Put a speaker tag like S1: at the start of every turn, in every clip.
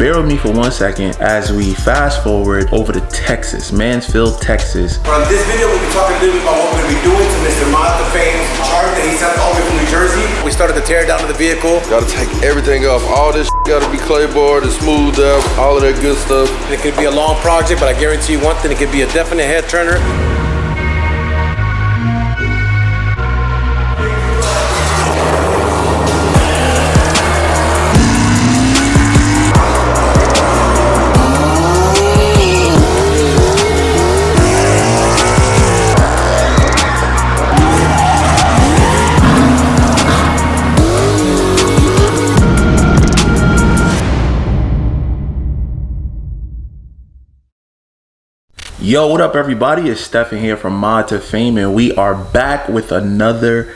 S1: bear with me for 1 second as we fast forward over to Texas, Mansfield, Texas.
S2: On this video, we'll be talking a little bit about what we're going to be doing to Mr. Mod2Fame's Charger that he sent all the way from New Jersey. We started the tear down of the vehicle.
S3: Gotta take everything off. All this gotta be clayboard and smoothed out, all of that good stuff.
S2: It could be a long project, but I guarantee you one thing, it could be a definite head turner.
S1: Yo, what up everybody? It's Stefan here from Mod2Fame, and we are back with another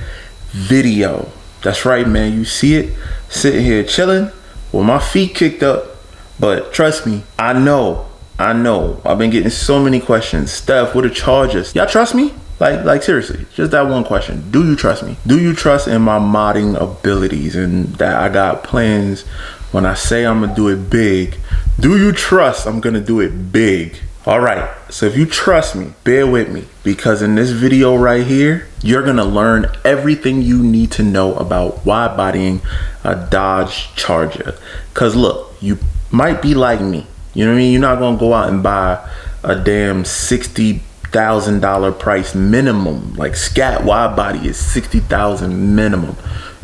S1: video. That's right, man. You see it? Sitting here chilling with my feet kicked up. But trust me, I know. I've been getting so many questions. Steph, what are charges? Y'all trust me? Like seriously, just that one question. Do you trust me? Do you trust in my modding abilities and that I got plans when I say I'm gonna do it big? Do you trust I'm gonna do it big? All right, so if you trust me, bear with me, because in this video right here, you're gonna learn everything you need to know about wide bodying a Dodge Charger. Cause look, you might be like me, you know what I mean? You're not gonna go out and buy a damn $60,000 price minimum. Like scat wide body is $60,000 minimum.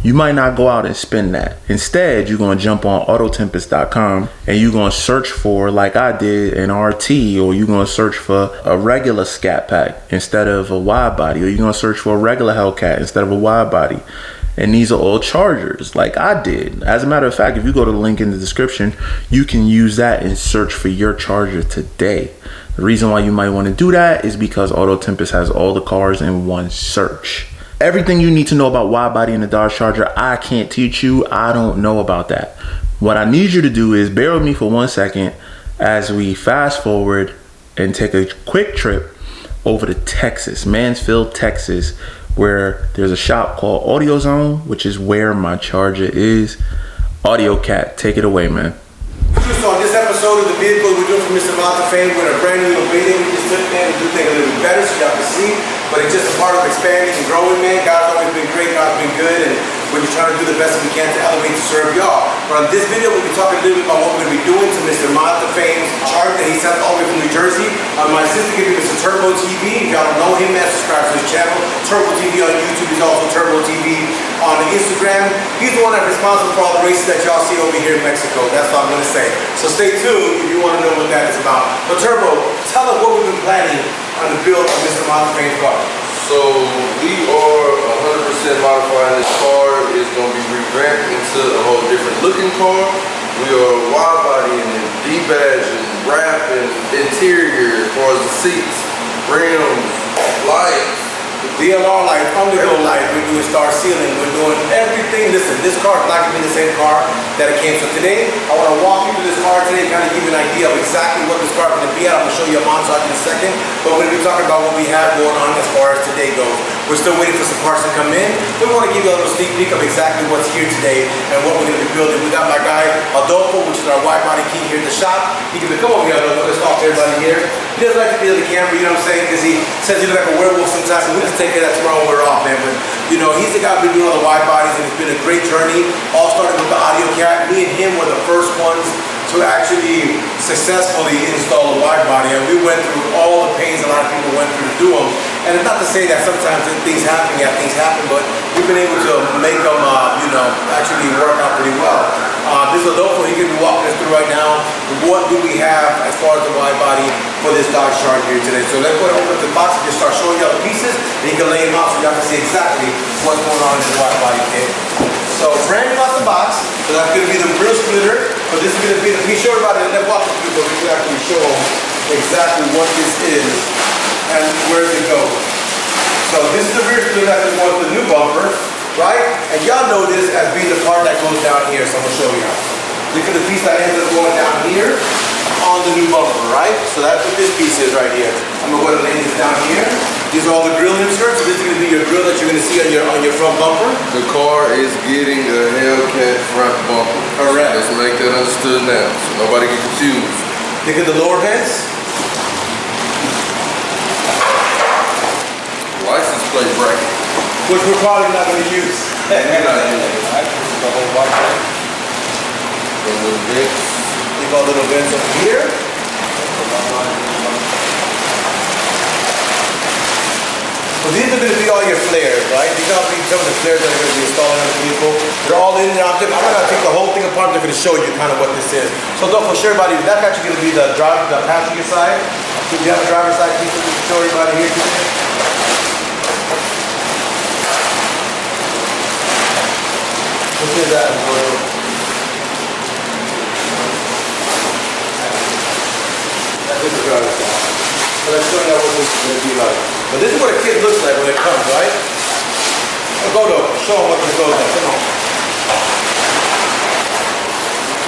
S1: You might not go out and spend that. Instead, you're gonna jump on Autotempest.com and you're gonna search for, like I did, an RT, or you're gonna search for a regular scat pack instead of a wide body, or you're gonna search for a regular Hellcat instead of a wide body. And these are all Chargers, like I did. As a matter of fact, if you go to the link in the description, you can use that and search for your Charger today. The reason why you might want to do that is because Autotempest has all the cars in one search. Everything you need to know about wide body and the Dodge Charger, I can't teach you. I don't know about that. What I need you to do is bear with me for 1 second as we fast forward and take a quick trip over to Texas, Mansfield, Texas, where there's a shop called Audio Zone, which is where my Charger is. Audio Cat, take it away, man.
S2: So on this episode of the vehicle we're doing for Mr. Mod2Fame, we're in a brand new video. We just took man to do things a little bit better so y'all can see. But it's just a part of expanding and growing, man. God's always been great, God's been good, and we're just trying to do the best that we can to elevate to serve y'all. But on this video, we'll be talking a little bit about what we're going to be doing to Mr. Mod2Fame's Charger that he sent all the way from New Jersey. My assistant gave me Mr. Turbo TV. If y'all don't know him, man, subscribe to his channel. Turbo TV on YouTube. He's also Turbo TV on Instagram. He's the one that's responsible for all the races that y'all see over here in Mexico. That's all I'm going to say. So stay tuned if you want to know what that is about. But Turbo, tell us what we've been planning on the build of Mr. Mod2Fame's car.
S3: So we are 100% modifying this car. It's going to be revamped into a whole different looking car. We are wide bodying and debadging, wrapping, interior as far as the seats, rims, lights.
S2: DLR light, underglow light, we're doing star ceiling, we're doing everything. Listen, this car is not going to be the same car that it came. So today, I want to walk you through this car today, kind of give you an idea of exactly what this car is going to be at. I'm going to show you a montage in a second, but we're going to be talking about what we have going on as far as today goes. We're still waiting for some parts to come in, but we want to give you a little sneak peek of exactly what's here today and what we're going to be building. We got my guy, Adolfo, which is our wide body king here at the shop. He can come over here, Adolfo. Let's talk to everybody here. He doesn't like to be on the camera, you know what I'm saying, because he says he looks like a werewolf sometimes, and we just take it that tomorrow when we're off, man. But, you know, he's the guy who's been doing all the wide bodies, and it's been a great journey. All started with the Audio Cat. Me and him were the first ones to actually successfully install a wide body, and we went through all the pains a lot of people went through to do them. And it's not to say that sometimes things happen, but we've been able to make them, you know, actually work out pretty well. This is Adolfo. He can be walking us through right now. What do we have as far as the wide body for this Dodge Charger here today? So let's put it over to the box and just start showing y'all the pieces, and you can lay them out so y'all can see exactly what's going on in this wide body, okay? So brand new out the box. So that's going to be the rear splitter. So this is going to be the piece. Show everybody, let's walk through so we can actually show them exactly what this is and where does it go. So this is the rear splitter that's going to the new bumper, right? And y'all know this as being the part that goes down here, so I'm going to show you how. Look at the piece that ends up going down here on the new bumper, right? So that's what this piece is right here. I'm going to go ahead and lay this down here. These are all the grill inserts. This is going to be your grill that you're going to see on your front bumper.
S3: The car is getting a Hellcat front bumper.
S2: Correct.
S3: Let's make that understood now, so nobody get confused.
S2: Look at the lower vents.
S3: License plate bracket.
S2: Which we're probably not going to use.
S3: We're not using it.
S2: The whole bumper.
S3: The little vents.
S2: Leave all little vents over here. So these are going to be all your flares, right? These are some of the flares that are going to be installed on the vehicle. They're all in there. I'm not going to take the whole thing apart. I'm just going to show you kind of what this is. So don't for sure, everybody, that's actually going to be the passenger side. So if you have a driver's side, you can show everybody here today. What is that? That's the driver's side. So let's show you what this is going to be like. But this is what a kit looks like when it comes, right? Go to show them what this goes like. Come on.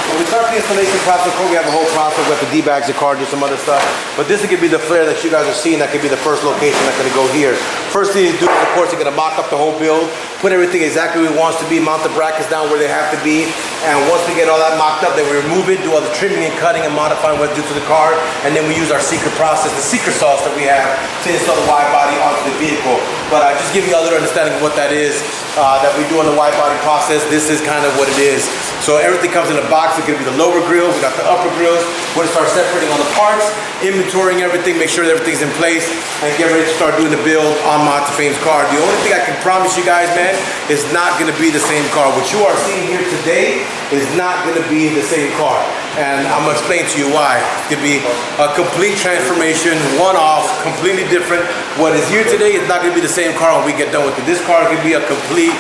S2: When we start the installation process, we have a whole process. We have to debag the car, do some other stuff. But this is going to be the flare that you guys are seeing. That could be the first location that's going to go here. First thing you do is, of course, you're going to mock up the whole build, put everything exactly where it wants to be, mount the brackets down where they have to be. And once we get all that mocked up, then we remove it, do all the trimming and cutting and modifying what to do to the car. And then we use our secret process, the secret sauce that we have to install the wide body onto the vehicle. But just give you a little understanding of what that is that we do on the wide body process. This is kind of what it is. So everything comes in a box. It's going to be the lower grill. We got the upper grills. We're going to start separating all the parts, inventorying everything, make sure that everything's in place, and get ready to start doing the build on Mod2Fame's car. The only thing I can promise you guys, man, is not going to be the same car. What you are seeing here today is not going to be the same car. And I'm going to explain to you why. It's going to be a complete transformation, one-off, completely different. What is here today is not going to be the same car when we get done with it. This car is going to be a complete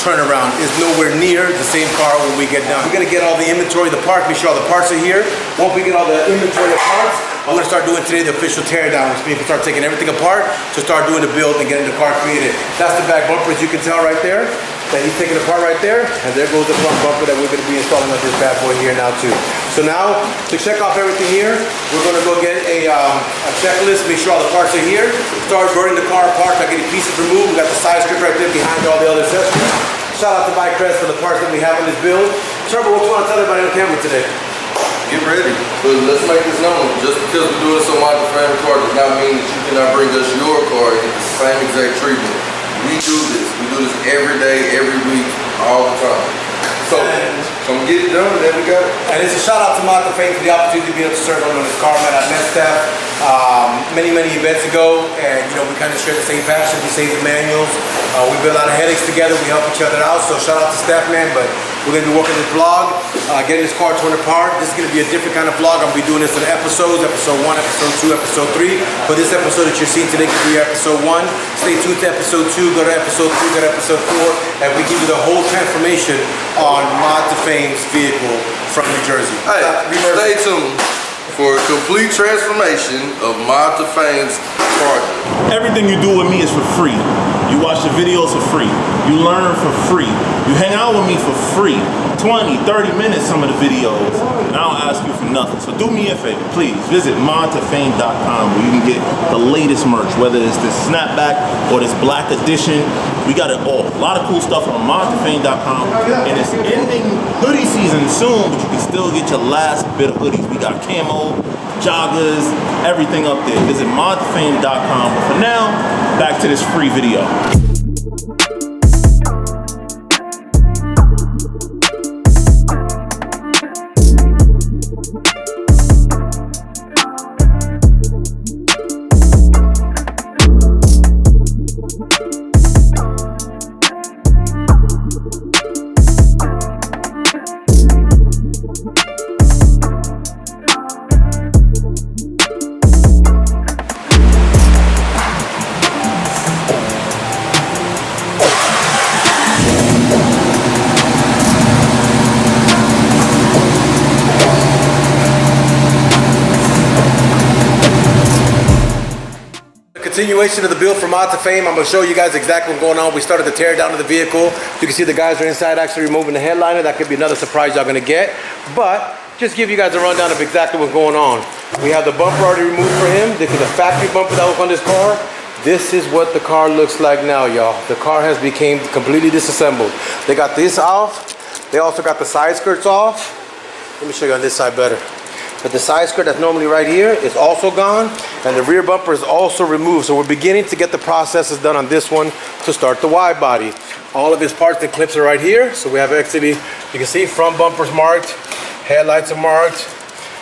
S2: turnaround. It's nowhere near the same car when we get done. We're going to get all the inventory, the parts, make sure all the parts are here. Once we get all the inventory of parts, I'm going to start doing today the official teardown, which means we start taking everything apart to start doing the build and getting the car created. That's the back bumper, as you can tell right there. That he's taking apart right there, and there goes the front bumper that we're going to be installing on this bad boy here now too. So now, to check off everything here, we're going to go get a checklist, make sure all the parts are here, start burning the car apart, start getting pieces removed. We got the side strip right there behind all the other accessories. Shout out to Vicrez for the parts that we have on this build. Trevor, what you want to tell everybody on camera today?
S3: Get ready, but let's make this known. Just because we're doing this on Mod2Fame car does not mean that you cannot bring us your car and get the same exact treatment. We do this. We do this every day, every week, all the time. So I'm gonna get it done, and then we got it.
S2: And it's a shout out to Mod2Fame for the opportunity to be able to serve on this car. Man, I met Steph many events ago, and you know, we kind of share the same passion. We save the manuals. We build a lot of headaches together. We help each other out. So shout out to Steph, man. But we're gonna be working this vlog, getting this car torn apart. This is gonna be a different kind of vlog. I'm gonna be doing this in episodes, episode 1, episode 2, episode 3. For this episode that you're seeing today could be episode 1. Stay tuned to episode 2, go to episode 3, go to episode 4, and we give you the whole transformation on Mod2Fame's vehicle from New Jersey.
S3: Hey, stay tuned for a complete transformation of Mod2Fame's car.
S1: Everything you do with me is for free. You watch the videos for free. You learn for free. You hang out with me for free. 20, 30 minutes, some of the videos, and I don't ask you for nothing. So do me a favor, please. Visit Mod2Fame.com where you can get the latest merch, whether it's this snapback or this black edition. We got it all. A lot of cool stuff on Mod2Fame.com, and it's ending hoodie season soon, but you can still get your last bit of hoodies. We got camo, joggers, everything up there. Visit Mod2Fame.com. But for now, back to this free video.
S2: Continuation of the build for Mod2Fame. I'm going to show you guys exactly what's going on. We started the tear down of the vehicle. You can see the guys are inside actually removing the headliner. That could be another surprise y'all going to get. But just give you guys a rundown of exactly what's going on. We have the bumper already removed for him. This is the factory bumper that was on this car. This is what the car looks like now, y'all. The car has become completely disassembled. They got this off. They also got the side skirts off. Let me show you on this side better. But the side skirt that's normally right here is also gone, and the rear bumper is also removed. So we're beginning to get the processes done on this one to start the wide body. All of his parts and clips are right here. So we have actually, you can see front bumpers marked, headlights are marked,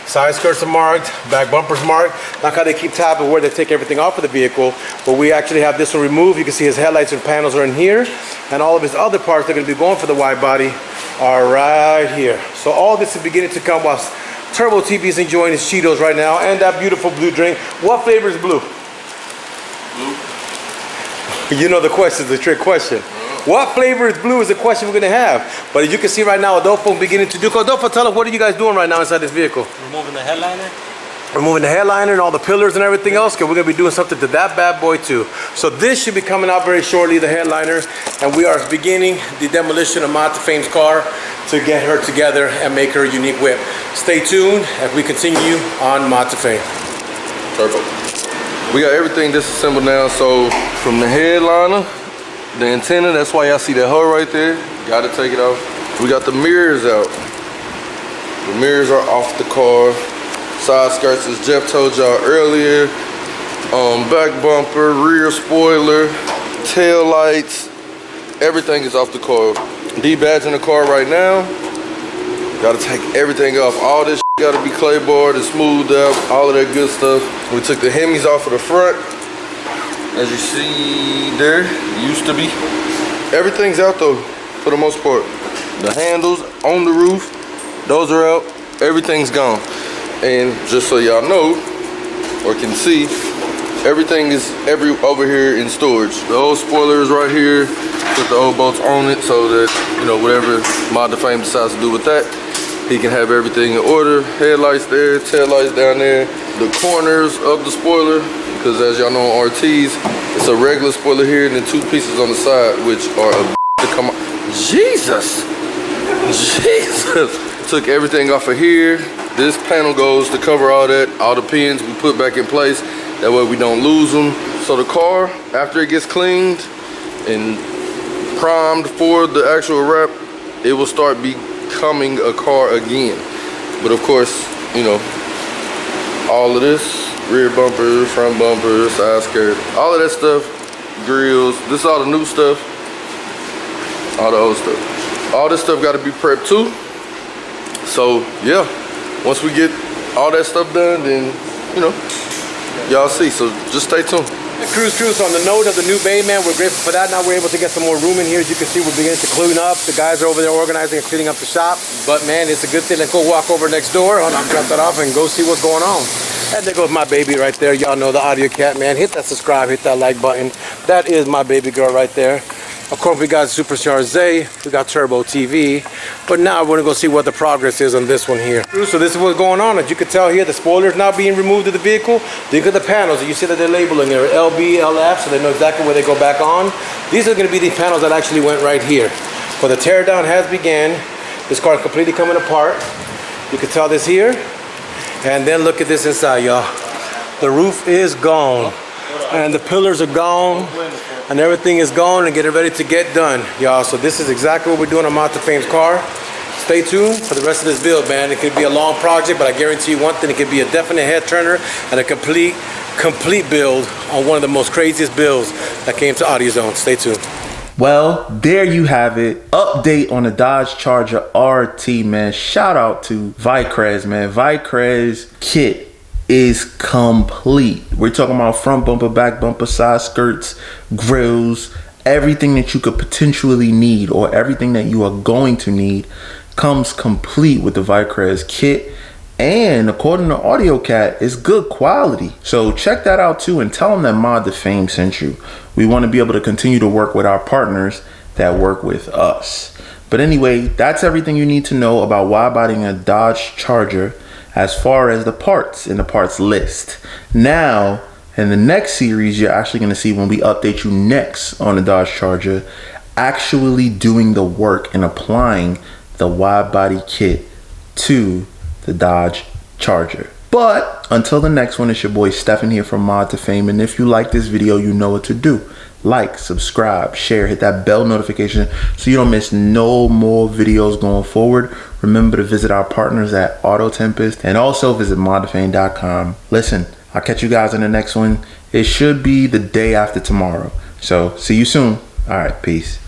S2: side skirts are marked, back bumpers marked. Not how they keep tab of where they take everything off of the vehicle, but we actually have this one removed. You can see his headlights and panels are in here, and all of his other parts that are going to be going for the wide body are right here. So all this is beginning to come while Turbo TV is enjoying his Cheetos right now and that beautiful blue drink. What flavor is blue? Blue. You know the question, the trick question. What flavor is blue is the question we're going to have. But as you can see right now, Adolfo beginning to do. Adolfo, tell us, what are you guys doing right now inside this vehicle?
S4: Removing the headliner.
S2: Removing the headliner and all the pillars and everything else, because we're going to be doing something to that bad boy too. So this should be coming out very shortly, the headliner, and we are beginning the demolition of Mod2Fame's car to get her together and make her a unique whip. Stay tuned as we continue on Mod2Fame.
S3: Turbo. We got everything disassembled now, so from the headliner, the antenna, that's why y'all see that hole right there. Gotta take it off. We got the mirrors out. The mirrors are off the car. Side skirts, as Jeff told y'all earlier. Back bumper, rear spoiler, tail lights. Everything is off the car. Debadging the car right now. Gotta take everything off. All this gotta be clayboard and smoothed out. All of that good stuff. We took the Hemis off of the front. As you see there, used to be. Everything's out though, for the most part. The handles on the roof, those are out. Everything's gone. And just so y'all know, or can see, everything is over here in storage. The old spoiler is right here, put the old bolts on it so that, you know, whatever Mod2Fame decides to do with that, he can have everything in order. Headlights there, tail lights down there. The corners of the spoiler, because as y'all know on RTs, it's a regular spoiler here and then two pieces on the side, which are a to come on. Jesus! Took everything off of here. This panel goes to cover all that, all the pins we put back in place. That way we don't lose them. So the car, after it gets cleaned and primed for the actual wrap, it will start becoming a car again. But of course, you know, all of this, rear bumper, front bumper, side skirt, all of that stuff, grills, this is all the new stuff, all the old stuff. All this stuff got to be prepped too. So yeah, once we get all that stuff done, then, you know, y'all see. So just stay tuned.
S2: Cruise. On the note of the new bay, man, we're grateful for that. Now we're able to get some more room in here. As you can see, we're beginning to clean up. The guys are over there organizing and cleaning up the shop. But man, it's a good thing. Let's go walk over next door. Hold on, drop that off and go see what's going on. And there goes my baby right there. Y'all know the audio cat, man. Hit that subscribe, hit that like button. That is my baby girl right there. Of course, we got Superstar Zay, we got Turbo TV, but now we're gonna go see what the progress is on this one here. So this is what's going on. As you can tell here, the spoiler's now being removed of the vehicle. Look at the panels. You see that they're labeling there, LB, LF, so they know exactly where they go back on. These are gonna be the panels that actually went right here. But the teardown has began. This car is completely coming apart. You can tell this here. And then look at this inside, y'all. The roof is gone. And the pillars are gone. And everything is gone and getting ready to get done, y'all. So this is exactly what we're doing on Mod2Fame's car. Stay tuned for the rest of this build, man. It could be a long project, but I guarantee you one thing, it could be a definite head turner and a complete build on one of the most craziest builds that came to AudioZone. Stay tuned.
S1: Well, there you have it. Update on the Dodge Charger RT, man. Shout out to Vicrez, man. Vicrez kit is complete. We're talking about front bumper, back bumper, side skirts, grills, everything that you could potentially need or everything that you are going to need comes complete with the Vicrez kit. And according to AudioCat, it's good quality. So check that out too and tell them that Mod2Fame sent you. We want to be able to continue to work with our partners that work with us. But anyway, that's everything you need to know about wide bodying a Dodge Charger as far as the parts in the parts list. Now, in the next series, you're actually going to see when we update you next on the Dodge Charger, actually doing the work and applying the wide body kit to the Dodge Charger. But until the next one, it's your boy Stefan here from Mod2Fame. And if you like this video, you know what to do. Like, subscribe, share, hit that bell notification so you don't miss no more videos going forward. Remember to visit our partners at Auto Tempest and also visit mod2fame.com. Listen, I'll catch you guys in the next one. It should be the day after tomorrow. So see you soon. All right, peace.